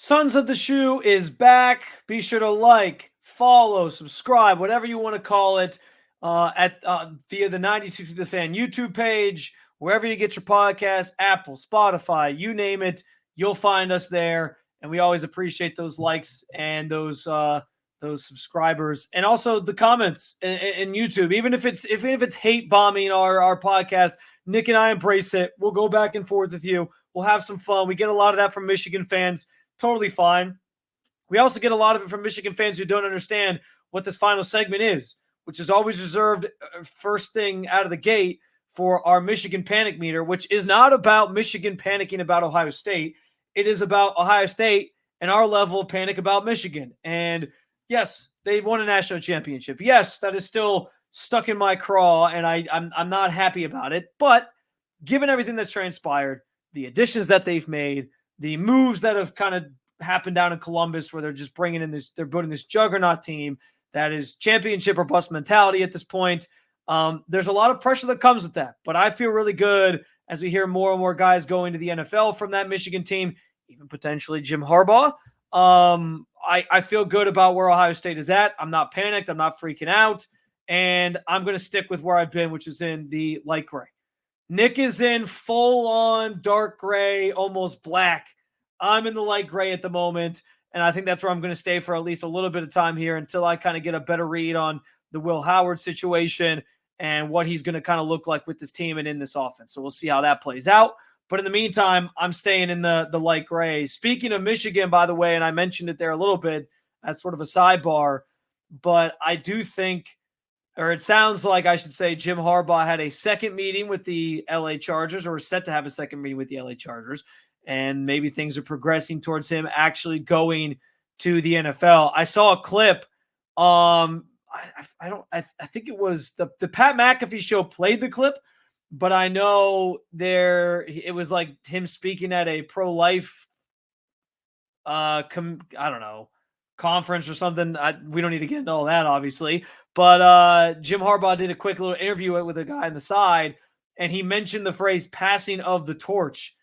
Sons of the Shoe is back. Be sure to like, follow, subscribe, whatever you want to call it, via the 92 to the Fan YouTube page, wherever you get your podcast, Apple, Spotify, you name it, you'll find us there. And we always appreciate those likes and those subscribers, and also the comments in YouTube. Even if it's hate bombing our podcast, Nick and I embrace it. We'll go back and forth with you. We'll have some fun. We get a lot of that from Michigan fans. Totally fine. We also get a lot of it from Michigan fans who don't understand what this final segment is, which is always reserved first thing out of the gate for our Michigan panic meter, which is not about Michigan panicking about Ohio State. It is about Ohio State and our level of panic about Michigan. And yes, they won a national championship. Yes, that is still stuck in my craw, and I'm not happy about it. But given everything that's transpired, the additions that they've made, the moves that have kind of happened down in Columbus, where they're just bringing in they're building this juggernaut team that is championship or bust mentality at this point. There's a lot of pressure that comes with that, but I feel really good as we hear more and more guys going to the NFL from that Michigan team, even potentially Jim Harbaugh. I feel good about where Ohio State is at. I'm not panicked. I'm not freaking out, and I'm going to stick with where I've been, which is in the light gray. Nick is in full-on dark gray, almost black. I'm in the light gray at the moment, and I think that's where I'm going to stay for at least a little bit of time here until I kind of get a better read on the Will Howard situation and what he's going to kind of look like with this team and in this offense. So we'll see how that plays out. But in the meantime, I'm staying in the light gray. Speaking of Michigan, by the way, and I mentioned it there a little bit as sort of a sidebar, but I do think, or it sounds like I should say, Jim Harbaugh had a second meeting with the LA Chargers, or is set to have a second meeting with the LA Chargers, and maybe things are progressing towards him actually going to the NFL. I saw a clip. I think it was the Pat McAfee show played the clip, but I know it was like him speaking at a pro-life, I don't know, conference or something. We don't need to get into all that, obviously. But Jim Harbaugh did a quick little interview with a guy on the side, and he mentioned the phrase "passing of the torch."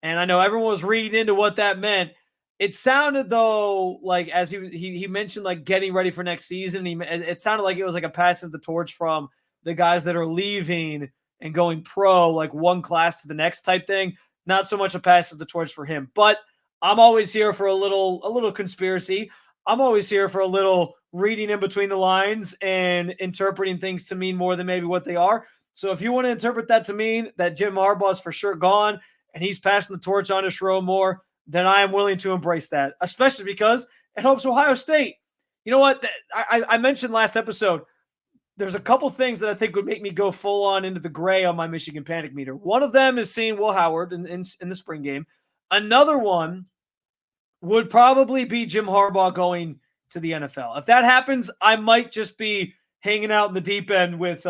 And I know everyone was reading into what that meant. It sounded, though, like as he mentioned, like getting ready for next season. It sounded like it was like a passing of the torch from the guys that are leaving and going pro, like one class to the next type thing. Not so much a pass of the torch for him. But I'm always here for a little conspiracy. I'm always here for a little reading in between the lines and interpreting things to mean more than maybe what they are. So if you want to interpret that to mean that Jim Harbaugh is for sure gone and he's passing the torch on to Sherrone Moore, then I am willing to embrace that, especially because it helps Ohio State. You know what? I mentioned last episode, there's a couple things that I think would make me go full on into the gray on my Michigan panic meter. One of them is seeing Will Howard in the spring game. Another one would probably be Jim Harbaugh going to the NFL. If that happens, I might just be hanging out in the deep end with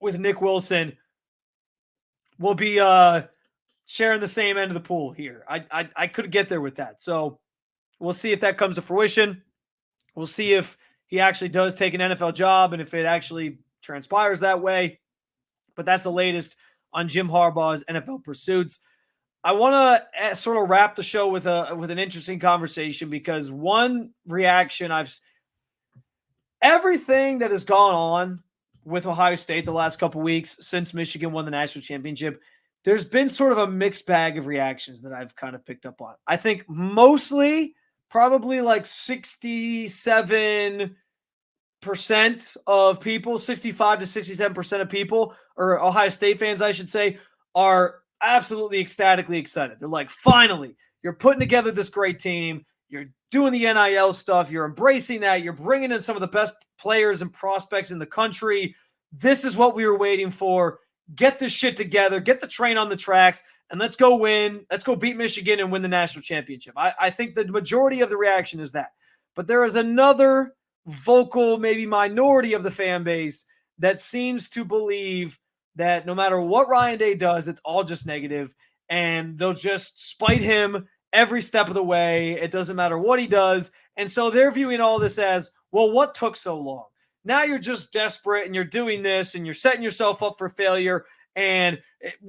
Nick Wilson. We'll be sharing the same end of the pool here. I could get there with that. So we'll see if that comes to fruition. We'll see if he actually does take an NFL job and if it actually transpires that way. But that's the latest on Jim Harbaugh's NFL pursuits. I want to sort of wrap the show with an interesting conversation, because one reaction everything that has gone on with Ohio State the last couple weeks since Michigan won the national championship, there's been sort of a mixed bag of reactions that I've kind of picked up on. I think mostly probably like 67% of people, 65 to 67% of people, or Ohio State fans, I should say, are absolutely ecstatically excited. They're like, finally, you're putting together this great team. You're doing the NIL stuff. You're embracing that. You're bringing in some of the best players and prospects in the country. This is what we were waiting for. Get this shit together. Get the train on the tracks, and let's go win. Let's go beat Michigan and win the national championship. I think the majority of the reaction is that. But there is another vocal, maybe minority of the fan base that seems to believe that no matter what Ryan Day does, it's all just negative, and they'll just spite him every step of the way. It doesn't matter what he does. And so they're viewing all this as, well, what took so long? Now you're just desperate and you're doing this and you're setting yourself up for failure. And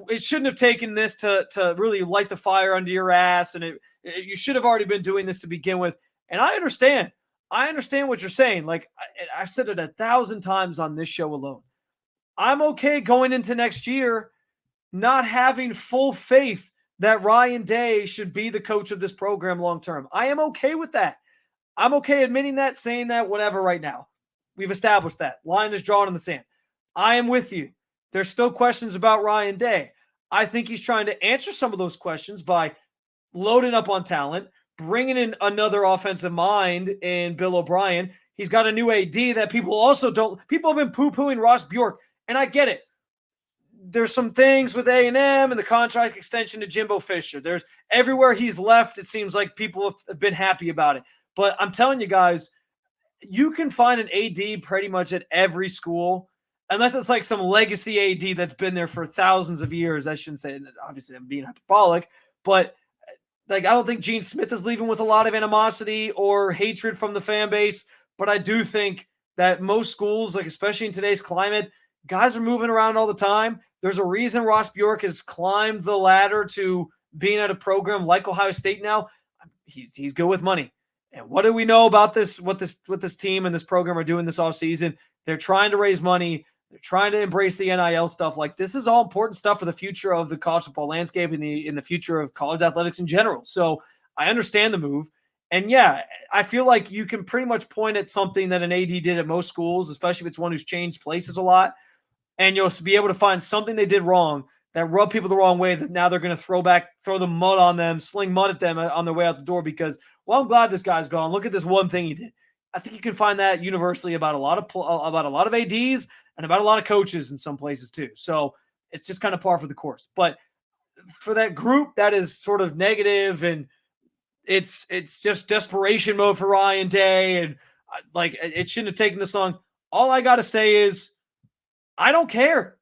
it shouldn't have taken this to really light the fire under your ass. And You should have already been doing this to begin with. And I understand. I understand what you're saying. Like, I've said it 1,000 times on this show alone. I'm okay going into next year not having full faith that Ryan Day should be the coach of this program long term. I am okay with that. I'm okay admitting that, saying that, whatever right now. We've established that. Line is drawn in the sand. I am with you. There's still questions about Ryan Day. I think he's trying to answer some of those questions by loading up on talent, bringing in another offensive mind in Bill O'Brien. He's got a new AD that people have been poo-pooing Ross Bjork, and I get it. There's some things with A&M and the contract extension to Jimbo Fisher. There's everywhere he's left, it seems like people have been happy about it. But I'm telling you guys, you can find an AD pretty much at every school, unless it's like some legacy AD that's been there for thousands of years. I shouldn't say that, obviously I'm being hyperbolic, but like, I don't think Gene Smith is leaving with a lot of animosity or hatred from the fan base. But I do think that most schools, like especially in today's climate, guys are moving around all the time. There's a reason Ross Bjork has climbed the ladder to being at a program like Ohio State now. He's good with money. And what do we know about this? What this team and this program are doing this offseason? They're trying to raise money. They're trying to embrace the NIL stuff. Like, this is all important stuff for the future of the college football landscape and in the future of college athletics in general. So I understand the move. And yeah, I feel like you can pretty much point at something that an AD did at most schools, especially if it's one who's changed places a lot. And you'll be able to find something they did wrong that rubbed people the wrong way, that now they're going to throw the mud on them, sling mud at them on their way out the door because, well, I'm glad this guy's gone. Look at this one thing he did. I think you can find that universally about a lot of ADs and about a lot of coaches in some places too. So it's just kind of par for the course. But for that group that is sort of negative and it's just desperation mode for Ryan Day and like it shouldn't have taken this long. All I got to say is I don't care.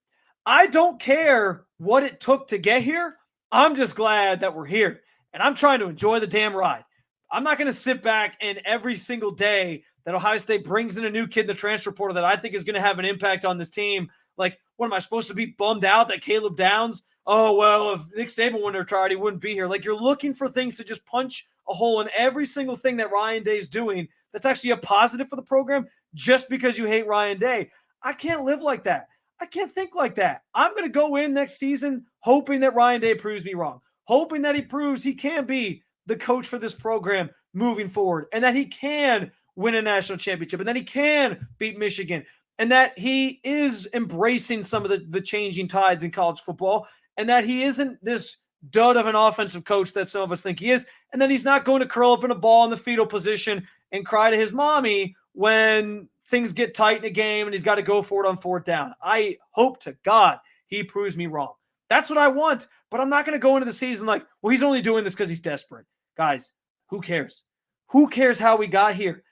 I don't care what it took to get here. I'm just glad that we're here and I'm trying to enjoy the damn ride. I'm not going to sit back and every single day that Ohio State brings in a new kid in the transfer portal that I think is going to have an impact on this team. Like, what am I supposed to be bummed out that Caleb Downs? Oh, well, if Nick Saban wouldn't have tried, he wouldn't be here. Like, you're looking for things to just punch a hole in every single thing that Ryan Day is doing that's actually a positive for the program just because you hate Ryan Day. I can't live like that. I can't think like that. I'm going to go in next season hoping that Ryan Day proves me wrong, hoping that he proves he can be the coach for this program moving forward and that he can win a national championship and that he can beat Michigan and that he is embracing some of the changing tides in college football and that he isn't this dud of an offensive coach that some of us think he is, and that he's not going to curl up in a ball in the fetal position and cry to his mommy when things get tight in a game and he's got to go for it on fourth down. I hope to God he proves me wrong. That's what I want, but I'm not going to go into the season like, well, he's only doing this because he's desperate. Guys, who cares? Who cares how we got here?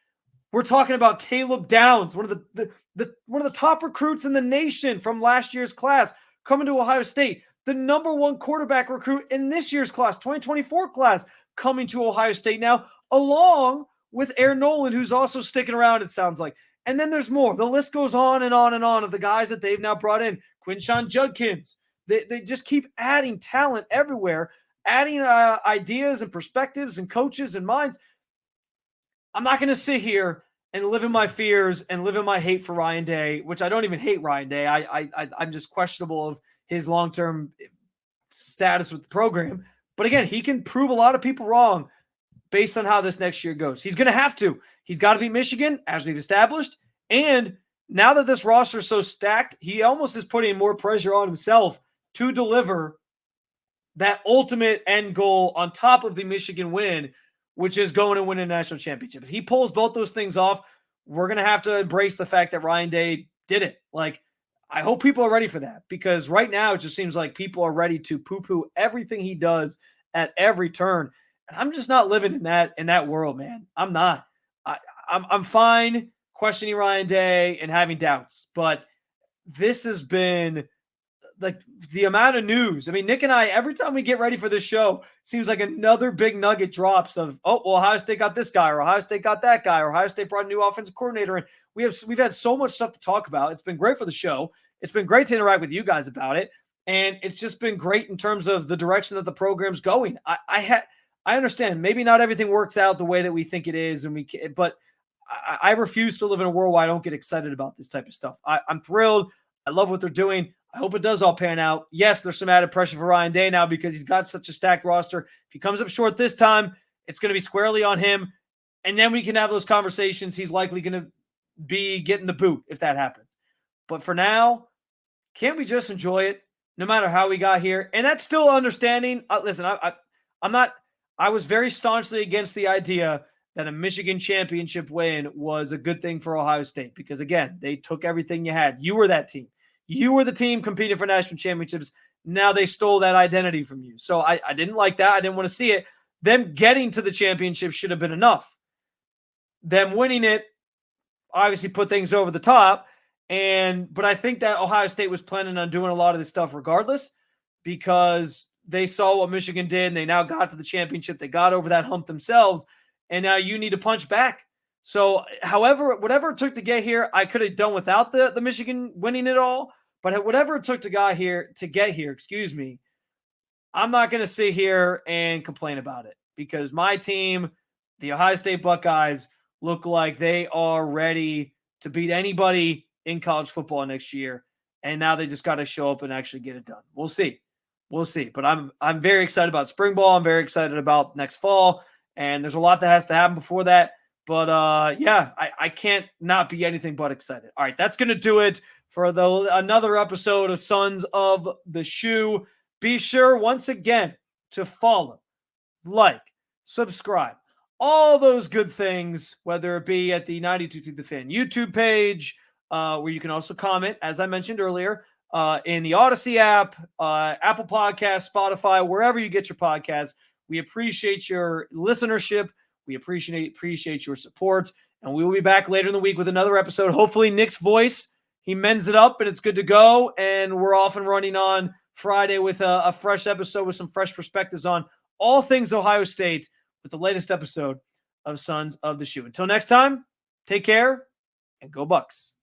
We're talking about Caleb Downs, one of the top recruits in the nation from last year's class, coming to Ohio State. The number one quarterback recruit in this year's class, 2024 class, coming to Ohio State now, along with Aaron Nolan, who's also sticking around, it sounds like. And then there's more. The list goes on and on and on of the guys that they've now brought in. Quinshawn Judkins. They just keep adding talent everywhere, adding ideas and perspectives and coaches and minds. I'm not going to sit here and live in my fears and live in my hate for Ryan Day, which I don't even hate Ryan Day. I'm just questionable of his long-term status with the program. But again, he can prove a lot of people wrong based on how this next year goes. He's going to have to. He's got to beat Michigan, as we've established. And now that this roster is so stacked, he almost is putting more pressure on himself to deliver that ultimate end goal on top of the Michigan win, which is going to win a national championship. If he pulls both those things off, we're going to have to embrace the fact that Ryan Day did it. Like, I hope people are ready for that, because right now it just seems like people are ready to poo-poo everything he does at every turn. And I'm just not living in that world, man. I'm not. I'm fine questioning Ryan Day and having doubts, but this has been like the amount of news. I mean, Nick and I, every time we get ready for this show, seems like another big nugget drops of, oh, well, Ohio State got this guy, or Ohio State got that guy, or Ohio State brought a new offensive coordinator. And we've had so much stuff to talk about. It's been great for the show. It's been great to interact with you guys about it. And it's just been great in terms of the direction that the program's going. I understand maybe not everything works out the way that we think it is, but I refuse to live in a world where I don't get excited about this type of stuff. I'm thrilled. I love what they're doing. I hope it does all pan out. Yes, there's some added pressure for Ryan Day now because he's got such a stacked roster. If he comes up short this time, it's going to be squarely on him. And then we can have those conversations. He's likely going to be getting the boot if that happens. But for now, can't we just enjoy it no matter how we got here? And that's still understanding. Listen, I was very staunchly against the idea that a Michigan championship win was a good thing for Ohio State because, again, they took everything you had. You were that team. You were the team competing for national championships. Now they stole that identity from you. So I didn't like that. I didn't want to see it. Them getting to the championship should have been enough. Them winning it obviously put things over the top. But I think that Ohio State was planning on doing a lot of this stuff regardless because they saw what Michigan did and they now got to the championship. They got over that hump themselves. And now you need to punch back. So whatever it took to get here, I could have done without the Michigan winning it all. But whatever it took to get here, I'm not going to sit here and complain about it because my team, the Ohio State Buckeyes, look like they are ready to beat anybody in college football next year. And now they just got to show up and actually get it done. We'll see. But I'm very excited about spring ball. I'm very excited about next fall. And there's a lot that has to happen before that. But, I can't not be anything but excited. All right, that's going to do it for another episode of Sons of the Shoe. Be sure, once again, to follow, like, subscribe, all those good things, whether it be at the 92 Through the Fan YouTube page, where you can also comment, as I mentioned earlier, in the Odyssey app, Apple Podcasts, Spotify, wherever you get your podcasts. We appreciate your listenership. We appreciate your support. And we will be back later in the week with another episode. Hopefully Nick's voice, he mends it up and it's good to go. And we're off and running on Friday with a fresh episode with some fresh perspectives on all things Ohio State with the latest episode of Sons of the Shoe. Until next time, take care and go Bucks.